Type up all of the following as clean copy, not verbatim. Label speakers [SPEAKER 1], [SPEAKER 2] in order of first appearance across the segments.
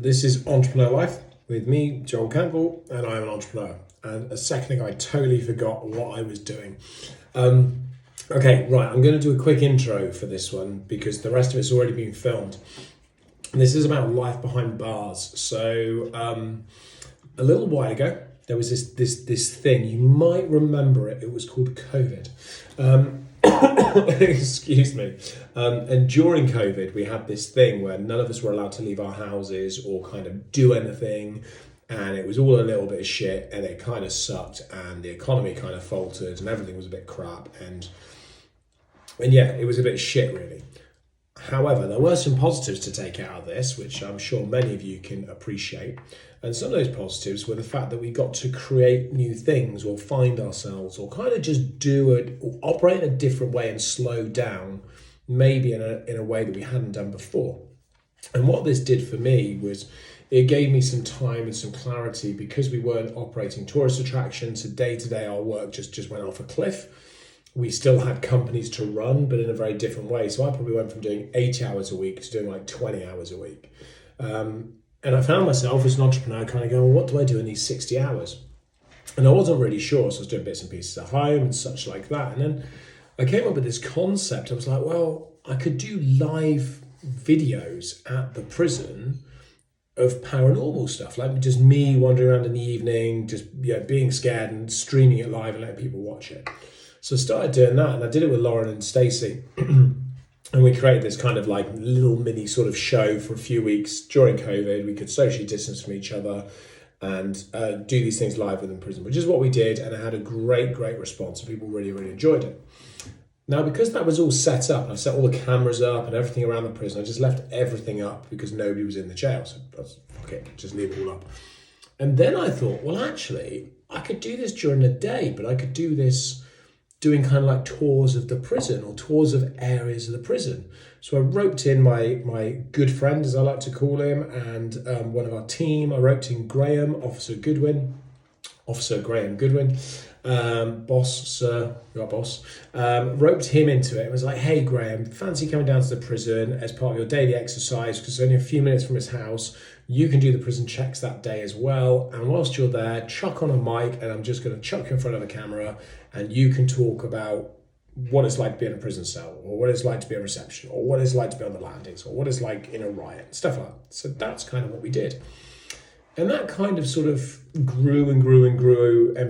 [SPEAKER 1] This is Entrepreneur Life with me, Joel Campbell, and I'm an entrepreneur. And a second ago, I totally forgot what I was doing. Okay, right, I'm going to do a quick intro for this one because the rest of it's already been filmed. This is about life behind bars. So a little while ago, there was this thing. You might remember it. It was called COVID. Excuse me. And during COVID, we had this thing where none of us were allowed to leave our houses or kind of do anything. And it was all a little bit of shit and it kind of sucked and the economy kind of faltered and everything was a bit crap. And yeah, it was a bit shit really. However, there were some positives to take out of this, which I'm sure many of you can appreciate. And some of those positives were the fact that we got to create new things or find ourselves or kind of just do it or operate in a different way and slow down, maybe in a way that we hadn't done before. And what this did for me was it gave me some time and some clarity because we weren't operating tourist attractions. So day to day, our work just went off a cliff. We still had companies to run, but in a very different way. So I probably went from doing 80 hours a week to doing like 20 hours a week. And I found myself as an entrepreneur kind of going, well, what do I do in these 60 hours? And I wasn't really sure. So I was doing bits and pieces at home and such like that. And then I came up with this concept. I was like, well, I could do live videos at the prison of paranormal stuff, like just me wandering around in the evening, just being scared and streaming it live and letting people watch it. So I started doing that, and I did it with Lauren and Stacey. And we created this kind of like little mini sort of show for a few weeks during COVID. We could socially distance from each other and do these things live within prison, which is what we did. And I had a great response. And people really enjoyed it. Now, because that was all set up, and I set all the cameras up and everything around the prison, I just left everything up because nobody was in the jail. So I was, fuck it, just leave it all up. And then I thought, well, actually, I could do this during the day, but I could do this doing kind of like tours of the prison or tours of areas of the prison. So I roped in my good friend, as I like to call him, and one of our team. I roped in Graham, Officer Graham Goodwin, boss, sir, your boss, roped him into it and was like, hey, Graham, fancy coming down to the prison as part of your daily exercise because it's only a few minutes from his house. You can do the prison checks that day as well. And whilst you're there, chuck on a mic and I'm just going to chuck you in front of a camera and you can talk about what it's like to be in a prison cell or what it's like to be a reception or what it's like to be on the landings or what it's like in a riot, stuff like that. So that's kind of what we did. And that kind of sort of grew and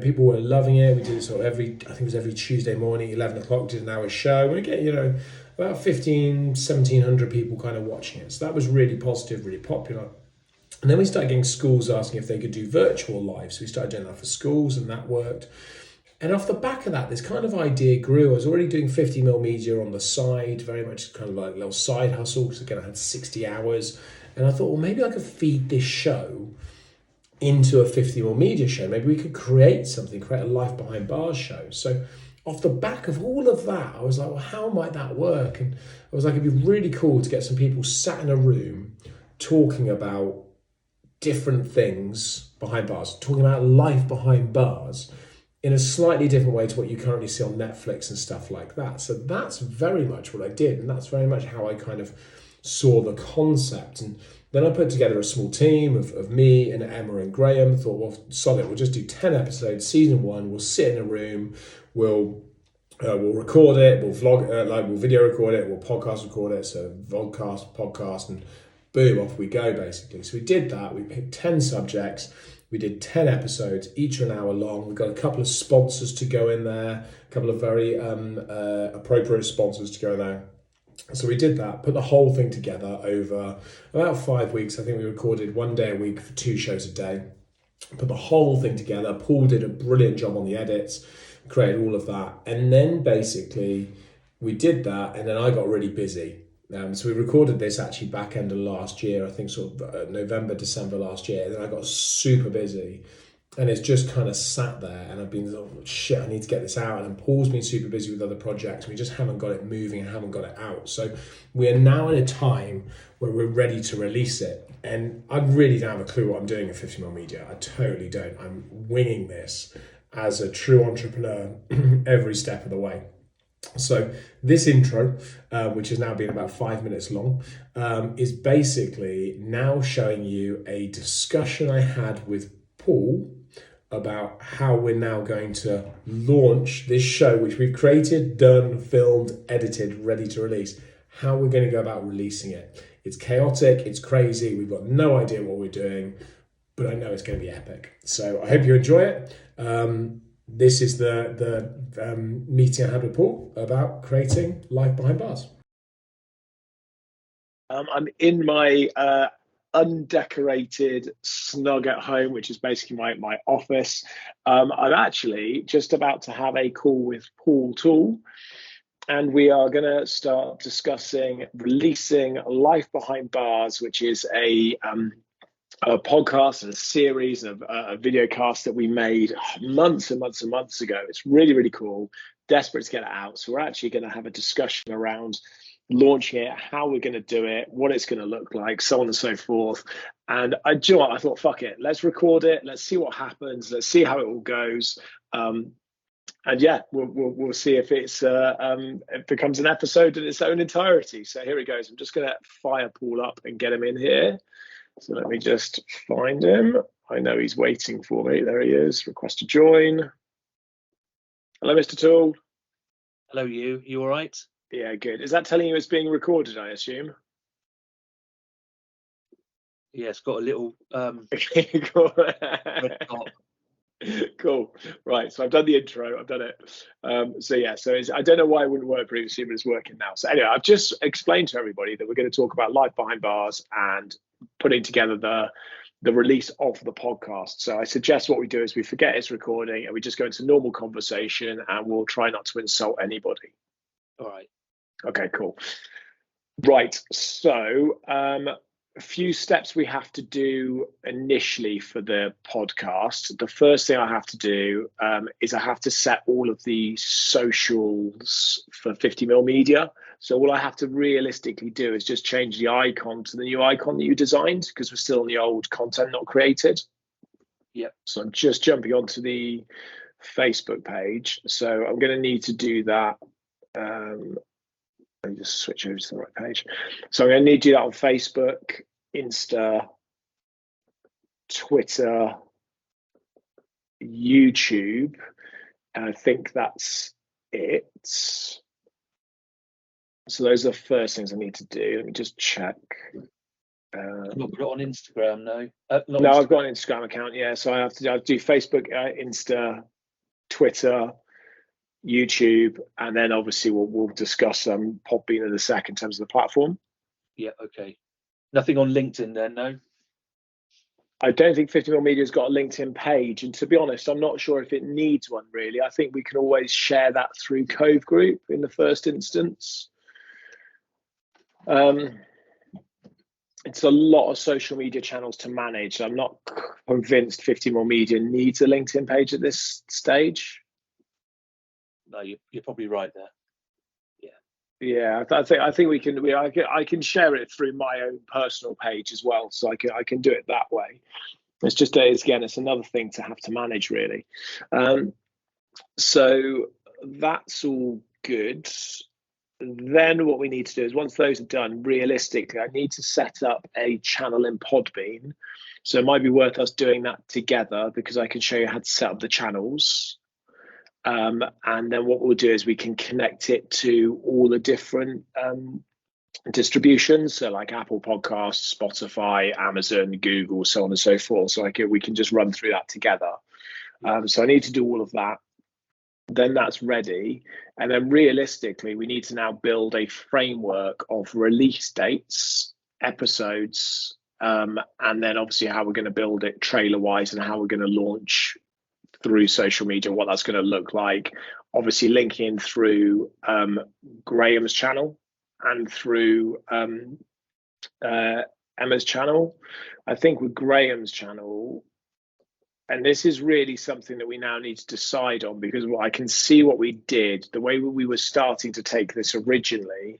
[SPEAKER 1] people were loving it. We did it sort of every Tuesday morning, 11 o'clock, did an hour show. We get, about 1,700 people kind of watching it. So that was really positive, really popular. And then we started getting schools asking if they could do virtual live. So we started doing that for schools and that worked. And off the back of that, this kind of idea grew. I was already doing 50mm media on the side, very much kind of like a little side hustle. So again, I had 60 hours. And I thought, well, maybe I could feed this show into a 50mm media show. Maybe we could create a life behind bars show. So off the back of all of that, I was like, well, how might that work? And I was like, it'd be really cool to get some people sat in a room talking about different things behind bars, talking about life behind bars in a slightly different way to what you currently see on Netflix and stuff like that. So that's very much what I did. And that's very much how I kind of saw the concept. And then I put together a small team of me and Emma and Graham. Thought, well, solid, we'll just do 10 episodes, season 1. We'll sit in a room, we'll record it, we'll vlog, we'll video record it, we'll podcast record it. So vodcast, podcast, and boom, off we go, basically. So we did that. We picked 10 subjects. We did 10 episodes, each an hour long. We got a couple of sponsors to go in there, a couple of very appropriate sponsors to go in there. So we did that, put the whole thing together over about 5 weeks. I think we recorded 1 day a week for 2 shows a day. Put the whole thing together. Paul did a brilliant job on the edits, created all of that. And then basically we did that and then I got really busy. So we recorded this actually back end of last year, I think sort of November, December last year. And then I got super busy and it's just kind of sat there and I've been, oh shit, I need to get this out. And Paul's been super busy with other projects. We just haven't got it moving and haven't got it out. So we are now in a time where we're ready to release it. And I really don't have a clue what I'm doing at 50mm Media. I totally don't. I'm winging this as a true entrepreneur every step of the way. So this intro, which has now been about 5 minutes long, is basically now showing you a discussion I had with Paul about how we're now going to launch this show, which we've created, done, filmed, edited, ready to release. How we're going to go about releasing it. It's chaotic, it's crazy, we've got no idea what we're doing, but I know it's going to be epic. So I hope you enjoy it. This is the meeting I had with Paul about creating Life Behind Bars.
[SPEAKER 2] I'm in my undecorated snug at home, which is basically my office. I'm actually just about to have a call with Paul Toole, and we are going to start discussing releasing Life Behind Bars, which is a podcast and a series of a video cast that we made months and months and months ago. It's really, really cool. Desperate to get it out. So we're actually going to have a discussion around launching it, how we're going to do it, what it's going to look like, so on and so forth. And I thought, fuck it, let's record it. Let's see what happens. Let's see how it all goes. And yeah, we'll see if it becomes an episode in its own entirety. So here he goes. I'm just going to fire Paul up and get him in here. So let me just find him. I know he's waiting for me. There he is. Request to join. Hello, Mr. Toole.
[SPEAKER 3] Hello, you. You all right?
[SPEAKER 2] Yeah, good. Is that telling you it's being recorded, I assume?
[SPEAKER 3] Yeah, it's got a little
[SPEAKER 2] Cool.
[SPEAKER 3] red dot.
[SPEAKER 2] Cool. Right. So I've done the intro. I've done it. So I don't know why it wouldn't work previously, but it's working now. So anyway, I've just explained to everybody that we're going to talk about Life Behind Bars and putting together the release of the podcast. So I suggest what we do is we forget it's recording and we just go into normal conversation, and we'll try not to insult anybody.
[SPEAKER 3] All right.
[SPEAKER 2] Okay, cool. Right. So a few steps we have to do initially for the podcast. The first thing I have to do is I have to set all of the socials for 50mm Media. So all I have to realistically do is just change the icon to the new icon that you designed, because we're still on the old content not created.
[SPEAKER 3] Yep.
[SPEAKER 2] So I'm just jumping onto the Facebook page. So I'm going to need to do that. Let me just switch over to the right page. So I'm going to need to do that on Facebook, Insta, Twitter, YouTube, and I think that's it. So those are the first things I need to do. Let me just check.
[SPEAKER 3] You've not put it on Instagram, no?
[SPEAKER 2] No, I've got an Instagram account, yeah. So I have to do Facebook, Insta, Twitter, YouTube, and then obviously we'll discuss Podbean in a sec in terms of the platform.
[SPEAKER 3] Yeah, okay. Nothing on LinkedIn then, no?
[SPEAKER 2] I don't think 50mm Media's got a LinkedIn page, and to be honest, I'm not sure if it needs one really. I think we can always share that through Cove Group in the first instance. It's a lot of social media channels to manage. I'm not convinced 50mm Media needs a LinkedIn page at this stage.
[SPEAKER 3] No, you're probably right there.
[SPEAKER 2] Yeah, I think we can. I can share it through my own personal page as well, so I can do it that way. It's just it's another thing to have to manage really. So that's all good. Then what we need to do is, once those are done, realistically, I need to set up a channel in Podbean. So it might be worth us doing that together, because I can show you how to set up the channels. And then what we'll do is we can connect it to all the different distributions, so like Apple Podcasts, Spotify, Amazon, Google, so on and so forth. So we can just run through that together. So I need to do all of that. Then that's ready. And then realistically, we need to now build a framework of release dates, episodes, and then obviously how we're going to build it trailer-wise and how we're going to launch through social media, what that's going to look like. Obviously linking through Graham's channel and through Emma's channel. I think with Graham's channel, and this is really something that we now need to decide on, because I can see what we did, the way we were starting to take this originally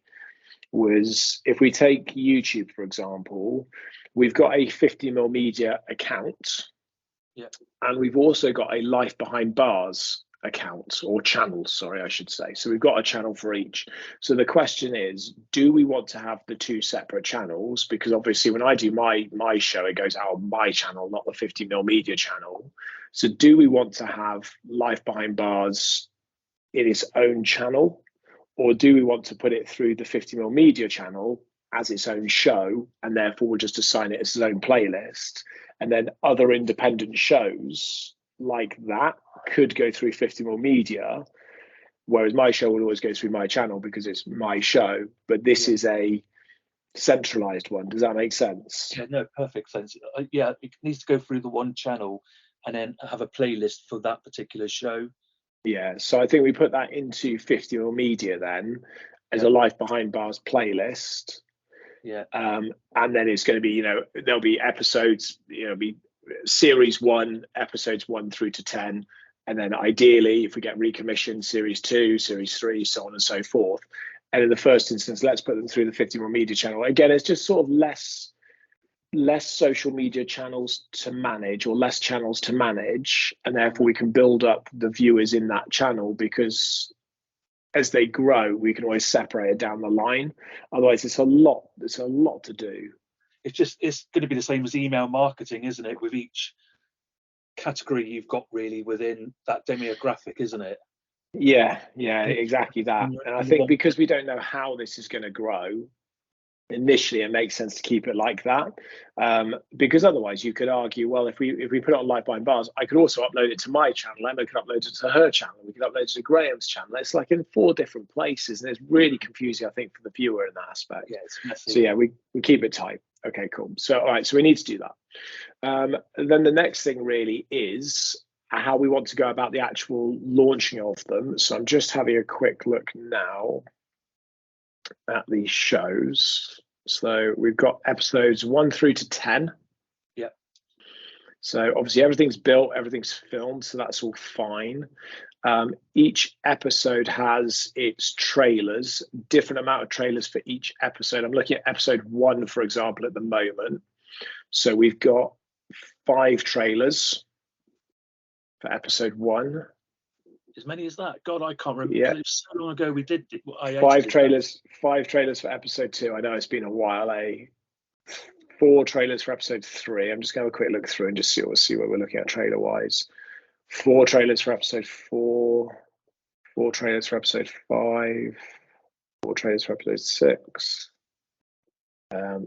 [SPEAKER 2] was, if we take YouTube, for example, we've got a 50mm Media account.
[SPEAKER 3] Yeah.
[SPEAKER 2] And we've also got a Life Behind Bars accounts, or channels, sorry, I should say. So we've got a channel for each. So the question is, do we want to have the two separate channels? Because obviously when I do my show, it goes out on my channel, not the 50mm media channel. So do we want to have Life Behind Bars in its own channel, or do we want to put it through the 50mm media channel as its own show, and therefore we'll just assign it as its own playlist, and then other independent shows like that could go through 50mm media, whereas my show will always go through my channel because it's my show, but this is a centralized one. Does that make sense?
[SPEAKER 3] Yeah, no, perfect sense. Yeah, it needs to go through the one channel and then have a playlist for that particular show.
[SPEAKER 2] Yeah, so I think we put that into 50mm media then as a Life Behind Bars playlist.
[SPEAKER 3] Yeah.
[SPEAKER 2] And then it's going to be, there'll be episodes, be series 1, episodes 1 through to 10. And then ideally, if we get recommissioned, series 2, series 3, so on and so forth. And in the first instance, let's put them through the 50mm media channel. Again, it's just sort of less social media channels to manage, or less channels to manage. And therefore we can build up the viewers in that channel, because as they grow, we can always separate it down the line. Otherwise, it's a lot to do.
[SPEAKER 3] It's going to be the same as email marketing, isn't it? With each category you've got really within that demographic, isn't it?
[SPEAKER 2] Yeah, exactly that. And I think because we don't know how this is going to grow, initially it makes sense to keep it like that, because otherwise you could argue, well, if we put it on Life Behind Bars, I could also upload it to my channel, Emma could upload it to her channel, we could upload it to Graham's channel. It's like in 4 different places, and it's really confusing, I think, for the viewer in that aspect.
[SPEAKER 3] Yeah, it's messy.
[SPEAKER 2] So yeah, we keep it tight. Okay, cool. So all right, so we need to do that. Then the next thing really is how we want to go about the actual launching of them. So I'm just having a quick look now at these shows. So we've got episodes 1 through to 10.
[SPEAKER 3] Yeah.
[SPEAKER 2] So obviously everything's built, everything's filmed, so that's all fine. Each episode has its trailers, different amount of trailers for each episode. I'm looking at episode 1, for example, at the moment. So we've got 5 trailers for episode 1.
[SPEAKER 3] As many as that? God, I can't remember.
[SPEAKER 2] Yeah.
[SPEAKER 3] It was so long ago we did.
[SPEAKER 2] 5 trailers. 5 trailers for episode 2. I know it's been a while. 4 trailers for episode 3. I'm just going to have a quick look through and just see what we're looking at trailer wise. 4 trailers for episode 4. 4 trailers for episode 5. 4 trailers for episode 6.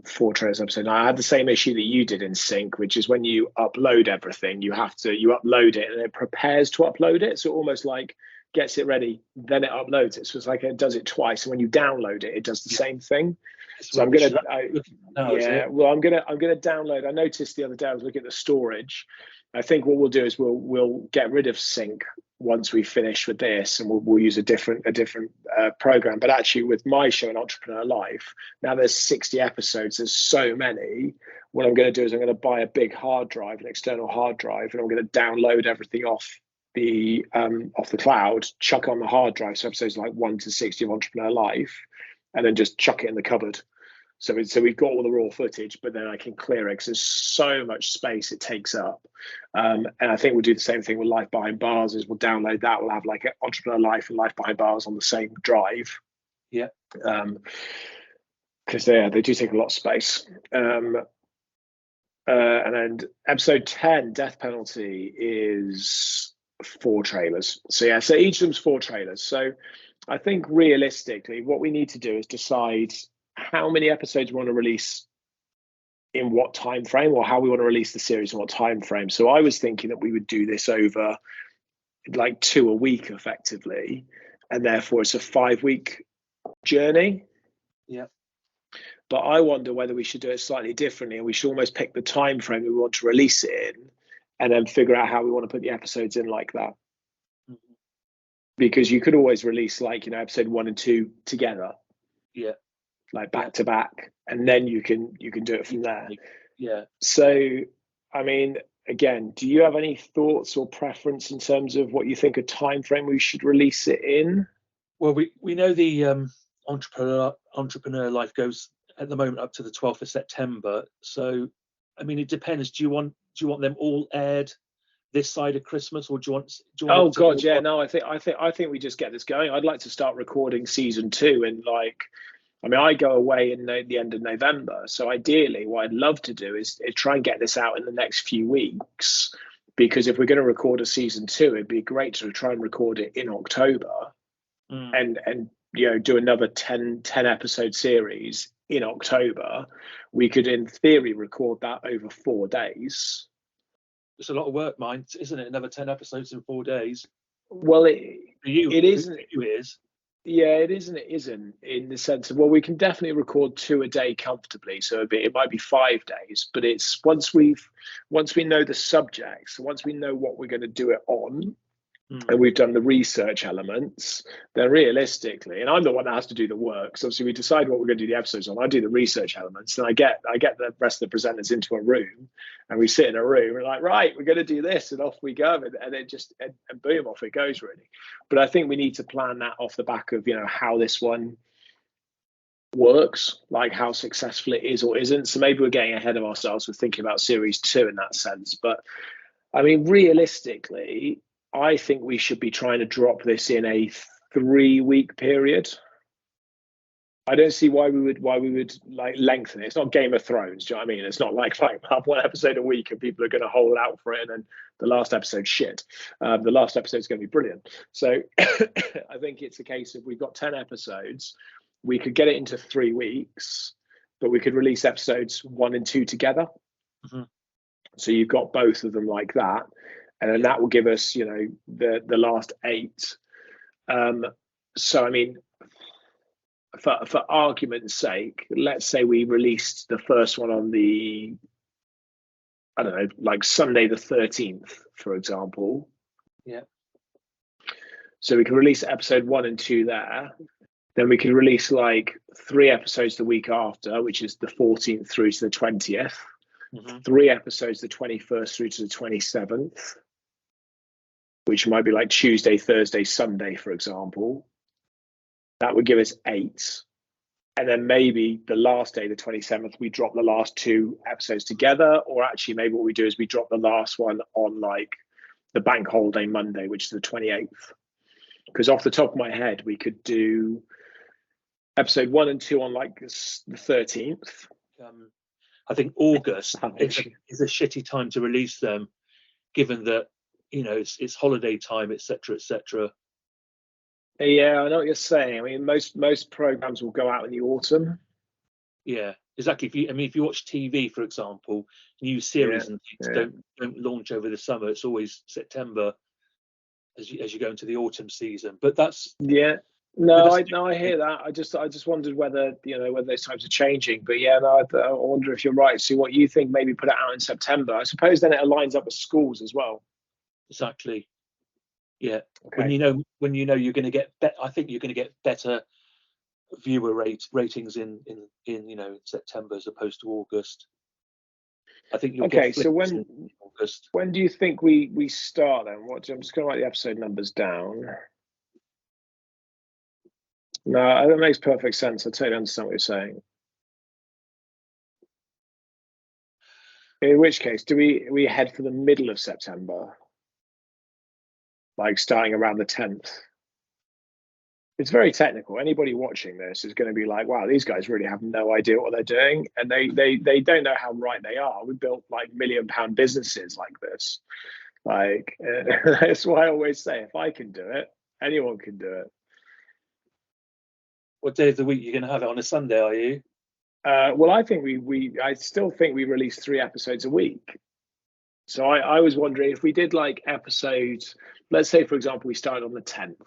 [SPEAKER 2] 4 trailers episode 9. I had the same issue that you did in Sync, which is when you upload everything, you upload it and it prepares to upload it. So it almost like gets it ready, then it uploads it. So it's like it does it twice. And when you download it, it does the same thing. So I'm gonna download. I noticed the other day I was looking at the storage. I think what we'll do is we'll get rid of Sync once we finish with this, and we'll use a different program. But actually, with my show, An Entrepreneur Life, now there's 60 episodes. There's so many. What I'm going to do is I'm going to buy a big hard drive, an external hard drive, and I'm going to download everything off the cloud, chuck on the hard drive. So episodes like 1 to 60 of Entrepreneur Life, and then just chuck it in the cupboard. So we've got all the raw footage, but then I can clear it because there's so much space it takes up. And I think we'll do the same thing with Life Behind Bars. Is we'll download that. We'll have like an Entrepreneur Life and Life Behind Bars on the same drive.
[SPEAKER 3] Yeah.
[SPEAKER 2] Because they do take a lot of space. And then episode 10, Death Penalty, is 4 trailers. So yeah, so each of them's 4 trailers. So I think realistically, what we need to do is decide how many episodes we want to release in what time frame, or how we want to release the series in what time frame. So I was thinking that we would do this over like 2 a week effectively, and therefore it's a 5-week journey.
[SPEAKER 3] Yeah.
[SPEAKER 2] But I wonder whether we should do it slightly differently, and we should almost pick the time frame we want to release it in, and then figure out how we want to put the episodes in like that. Mm-hmm. Because you could always release episode 1 and 2 together.
[SPEAKER 3] Yeah.
[SPEAKER 2] Like back to back, and then you can do it from there.
[SPEAKER 3] Yeah.
[SPEAKER 2] So, I mean, again, do you have any thoughts or preference in terms of what you think a time frame we should release it in?
[SPEAKER 3] Well, we know the entrepreneur Life goes at the moment up to the 12th of September. So, I mean, it depends. Do you want them all aired this side of Christmas, or do you want?
[SPEAKER 2] Oh God, yeah. No, I think we just get this going. I'd like to start recording season 2 in like. I mean, I go away in the end of November, so ideally, what I'd love to do is try and get this out in the next few weeks. Because if we're going to record a season 2, it'd be great to try and record it in October, and do another 10 episode series in October. We could, in theory, record that over 4 days.
[SPEAKER 3] It's a lot of work, mine, isn't it? Another 10 episodes in 4 days.
[SPEAKER 2] Well, it isn't.
[SPEAKER 3] It is.
[SPEAKER 2] Yeah, it is and it isn't, in the sense of, well, we can definitely record 2 a day comfortably. So it might be 5 days, but it's once we know the subjects, once we know what we're going to do it on, and we've done the research elements, then realistically, and I'm the one that has to do the work. So obviously we decide what we're going to do the episodes on. I do the research elements, and I get the rest of the presenters into a room, and we sit in a room. We're like, right, we're going to do this, and off we go, and it just and boom, off it goes, really. But I think we need to plan that off the back of how this one works, like how successful it is or isn't. So maybe we're getting ahead of ourselves with thinking about series 2 in that sense. But I mean, realistically, I think we should be trying to drop this in a 3-week period. I don't see why we would like lengthen it. It's not Game of Thrones, do you know what I mean? It's not like have 1 episode a week and people are going to hold out for it, and then the last episode shit. The last episode is going to be brilliant. So I think it's a case of, we've got 10 episodes. We could get it into 3 weeks, but we could release episodes 1 and 2 together. So you've got both of them like that. And then that will give us, the last 8. So, I mean, for argument's sake, let's say we released the first one on the, I don't know, like Sunday the 13th, for example.
[SPEAKER 3] Yeah.
[SPEAKER 2] So we can release episode 1 and 2 there. Then we can release like 3 episodes the week after, which is the 14th through to the 20th. 3 episodes the 21st through to the 27th. Which might be like Tuesday, Thursday, Sunday, for example. That would give us 8. And then maybe the last day, the 27th, we drop the last 2 episodes together. Or actually, maybe what we do is we drop the last one on like the bank holiday Monday, which is the 28th. Because off the top of my head, we could do episode 1 and 2 on like the 13th.
[SPEAKER 3] I think August is a shitty time to release them, given that it's holiday time, etc.
[SPEAKER 2] Yeah, I know what you're saying. I mean, most programs will go out in the autumn.
[SPEAKER 3] Yeah, exactly. If you watch TV, for example, new series and things don't launch over the summer. It's always September as you go into the autumn season. But that's
[SPEAKER 2] I hear that. I just wondered whether whether those times are changing. But I wonder if you're right. So what you think? Maybe put it out in September. I suppose then it aligns up with schools as well.
[SPEAKER 3] Exactly. Yeah.
[SPEAKER 2] Okay.
[SPEAKER 3] When you're going to get I think you're going to get better viewer ratings in September as opposed to August. I think you'll get
[SPEAKER 2] so
[SPEAKER 3] in August.
[SPEAKER 2] When do you think we start then? I'm just going to write the episode numbers down. No, that makes perfect sense. I totally understand what you're saying. In which case, do we head for the middle of September? Like starting around the 10th. It's very technical. Anybody watching this is going to be like, wow, these guys really have no idea what they're doing. And they don't know how right they are. We built like £1 million businesses like this. Like, that's why I always say, if I can do it, anyone can do it.
[SPEAKER 3] What day of the week you're going to have it on? A Sunday, are you?
[SPEAKER 2] Well, I think I still think we release 3 episodes a week. So I was wondering if we did like episodes, let's say, for example, we started on the 10th.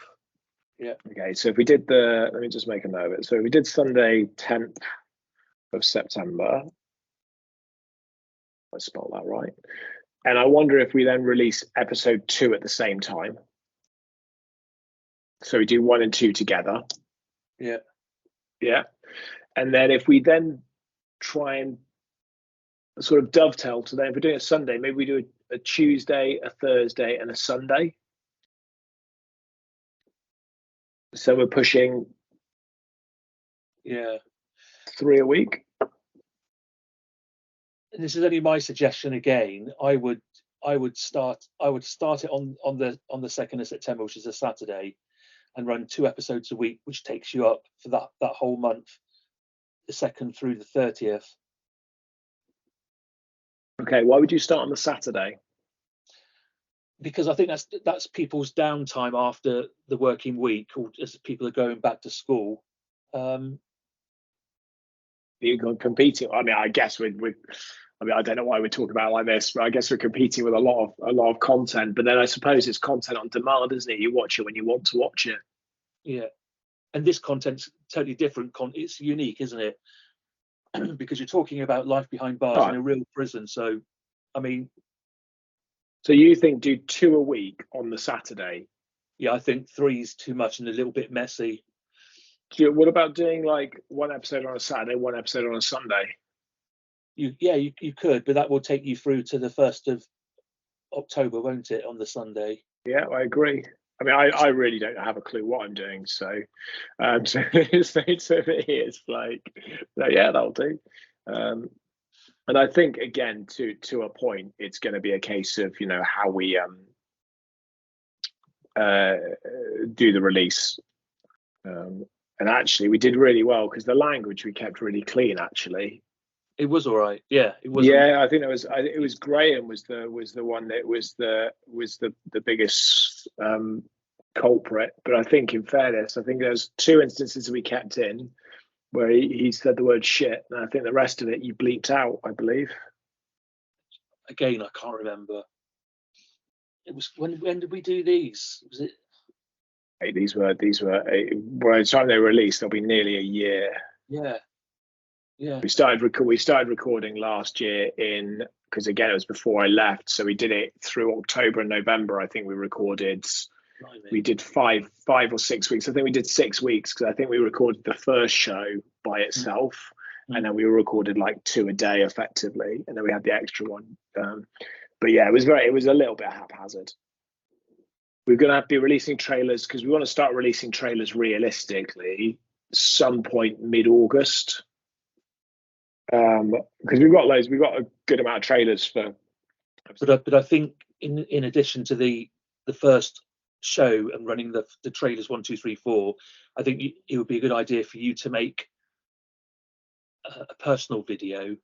[SPEAKER 3] Yeah.
[SPEAKER 2] Okay, so if we did let me just make a note of it. So if we did Sunday, 10th of September. I spelled that right. And I wonder if we then release episode 2 at the same time. So we do 1 and 2 together.
[SPEAKER 3] Yeah.
[SPEAKER 2] Yeah. And then if we then try and sort of dovetail to then, if we're doing a Sunday, maybe we do a Tuesday, a Thursday, and a Sunday. So we're pushing 3 a week.
[SPEAKER 3] And this is only my suggestion again. I would I would start it on the 2nd of September, which is a Saturday, and run 2 episodes a week, which takes you up for that whole month, the 2nd through the 30th.
[SPEAKER 2] Okay, why would you start on the Saturday?
[SPEAKER 3] Because I think that's people's downtime after the working week, or as people are going back to school.
[SPEAKER 2] You're competing. I mean, I guess with I mean, I don't know why we're talking about it like this, but I guess we're competing with a lot of content. But then I suppose it's content on demand, isn't it? You watch it when you want to watch it.
[SPEAKER 3] Yeah, and this content's totally different. It's unique, isn't it? Because you're talking about life behind bars in a real prison. So, I mean,
[SPEAKER 2] so you think do 2 a week on the Saturday?
[SPEAKER 3] Yeah, I think 3's too much and a little bit messy.
[SPEAKER 2] What about doing like 1 episode on a Saturday, 1 episode on a Sunday?
[SPEAKER 3] You could, but that will take you through to the 1st of October, won't it, on the Sunday?
[SPEAKER 2] Yeah, I agree. I mean, I really don't have a clue what I'm doing, so so it's like, yeah, that'll do. And I think again, to a point, it's going to be a case of how we do the release. And actually, we did really well because the language we kept really clean. Actually,
[SPEAKER 3] it was all right. Yeah, it was.
[SPEAKER 2] Yeah, I think it was Graham was the one that was the biggest culprit. But I think, in fairness, I think there's 2 instances we kept in where he said the word shit, and I think the rest of it you bleeped out, I believe.
[SPEAKER 3] Again, I can't remember. It was when did we do these? Was it?
[SPEAKER 2] These were by the time they were released, they'll be nearly a year.
[SPEAKER 3] Yeah.
[SPEAKER 2] We started recording last year because again it was before I left, so we did it through October and November. I think we recorded. We did 5 or 6 weeks. I think we did 6 weeks because I think we recorded the first show by itself, and then we recorded like 2 a day effectively, and then we had the extra one. But yeah, it was a little bit haphazard. We're going to have to be releasing trailers because we want to start releasing trailers realistically some point mid-August. Because we've got a good amount of trailers for.
[SPEAKER 3] But I think in addition to the first show and running the trailers 1, 2, 3, 4, I think it would be a good idea for you to make a personal video.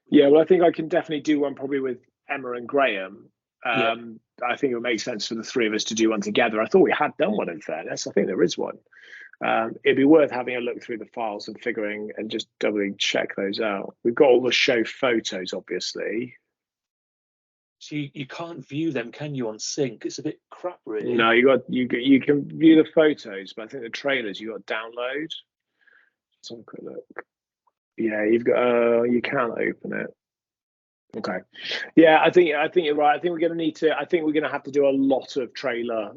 [SPEAKER 2] Yeah, well, I think I can definitely do one probably with Emma and Graham. I think it would make sense for the 3 of us to do one together. I thought we had done one, in fairness. I think there is one. It'd be worth having a look through the files and just doubly check those out. We've got all the show photos, obviously.
[SPEAKER 3] So you can't view them, can you, on sync? It's a bit crap, really.
[SPEAKER 2] No, you can view the photos, but I think the trailers you got to download. Let's have a quick look. Yeah, you've got you can't open it. Okay. Yeah, I think you're right. I think we're going to have to do a lot of trailer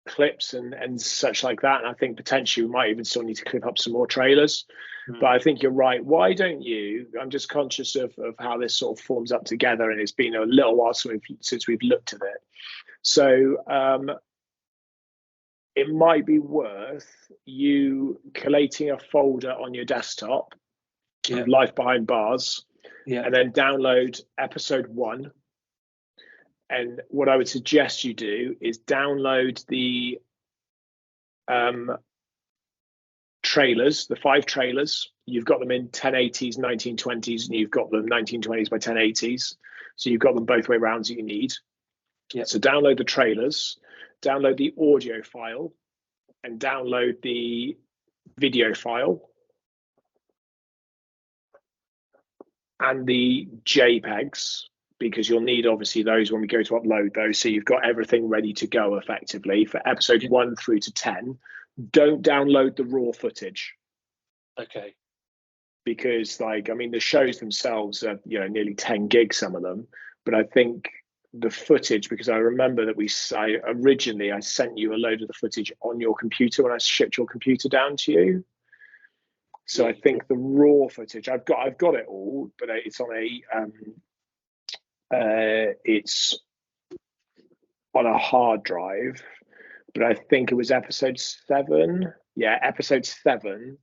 [SPEAKER 2] clips and such like that. And I think potentially we might even still need to clip up some more trailers. But I think you're right. Why don't you? I'm just conscious of how this sort of forms up together, and it's been a little while since we've looked at it. So it might be worth you collating a folder on your desktop of Life Behind Bars.
[SPEAKER 3] Yeah.
[SPEAKER 2] And then download episode 1. And what I would suggest you do is download the trailers, the 5 trailers. You've got them in 1080s, 1920s, and you've got them 1920s by 1080s. So you've got them both way around that you need.
[SPEAKER 3] Yeah.
[SPEAKER 2] So download the trailers, download the audio file, and download the video file. And the JPEGs, because you'll need obviously those when we go to upload those. So you've got everything ready to go effectively for episode 1 through to 10. Don't download the raw footage.
[SPEAKER 3] Okay.
[SPEAKER 2] Because the shows themselves are nearly 10 gigs, some of them. But I think the footage, because I remember that originally I sent you a load of the footage on your computer when I shipped your computer down to you. So I think the raw footage, I've got it all, but it's on it's on a hard drive. But I think it was episode 7. Yeah, episode 7.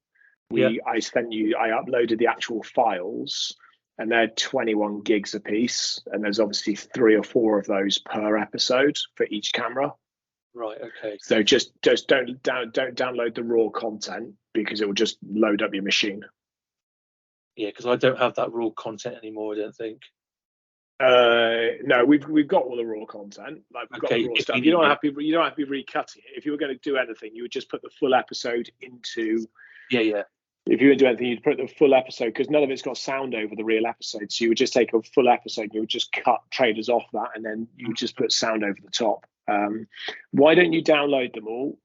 [SPEAKER 2] I uploaded the actual files, and they're 21 gigs a piece, and there's obviously 3 or 4 of those per episode for each camera.
[SPEAKER 3] Right. Okay.
[SPEAKER 2] So just don't download the raw content, because it will just load up your machine.
[SPEAKER 3] Yeah, because I don't have that raw content anymore, I don't think.
[SPEAKER 2] No, we've got all the raw content. Like, we've got the raw stuff. You don't have to be recutting it. If you were going to do anything, you would just put the full episode into.
[SPEAKER 3] Yeah.
[SPEAKER 2] If you would do anything, you'd put the full episode, because none of it's got sound over the real episode. So you would just take a full episode, and you would just cut trailers off that, and then you would just put sound over the top. Why don't you download them all?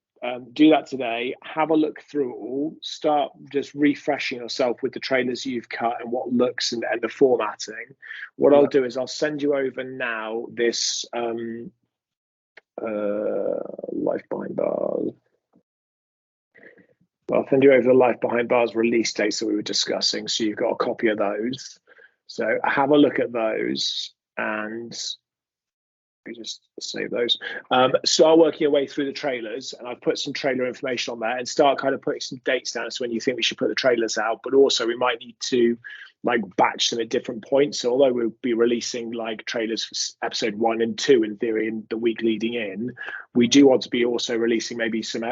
[SPEAKER 2] Do that today. Have a look through it all. Start just refreshing yourself with the trailers you've cut and what looks and the formatting. What I'll do is I'll send you over now this Life Behind Bars. I'll send you over the Life Behind Bars release dates that we were discussing, so you've got a copy of those. So have a look at those, and just save those. Start working your way through the trailers, and I've put some trailer information on there, and start kind of putting some dates down as to when you think we should put the trailers out. But also, we might need to like batch them at different points. So although we'll be releasing like trailers for episode 1 and 2 in theory in the week leading in, we do want to be also releasing maybe some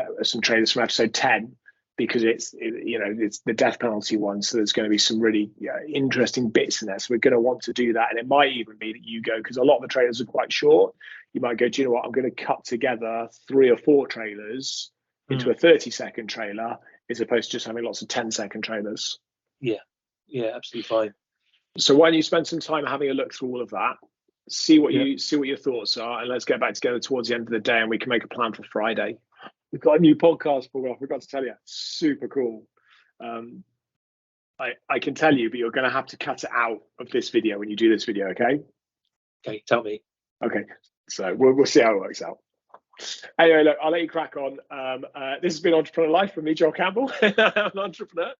[SPEAKER 2] trailers from episode 10, because it's the death penalty one, so there's going to be some really interesting bits in there. So we're going to want to do that, and it might even be that you go, because a lot of the trailers are quite short, you might go, do you know what, I'm going to cut together 3 or 4 trailers into a 30-second trailer, as opposed to just having lots of 10-second trailers.
[SPEAKER 3] Yeah, absolutely fine.
[SPEAKER 2] So why don't you spend some time having a look through all of that, see what your thoughts are, and let's get back together towards the end of the day, and we can make a plan for Friday. We've got a new podcast, Paul. I forgot to tell you. Super cool. I can tell you, but you're going to have to cut it out of this video when you do this video, okay?
[SPEAKER 3] Okay, tell me.
[SPEAKER 2] Okay, so we'll see how it works out. Anyway, look, I'll let you crack on. This has been Entrepreneur Life with me, Joel Campbell. I'm an entrepreneur.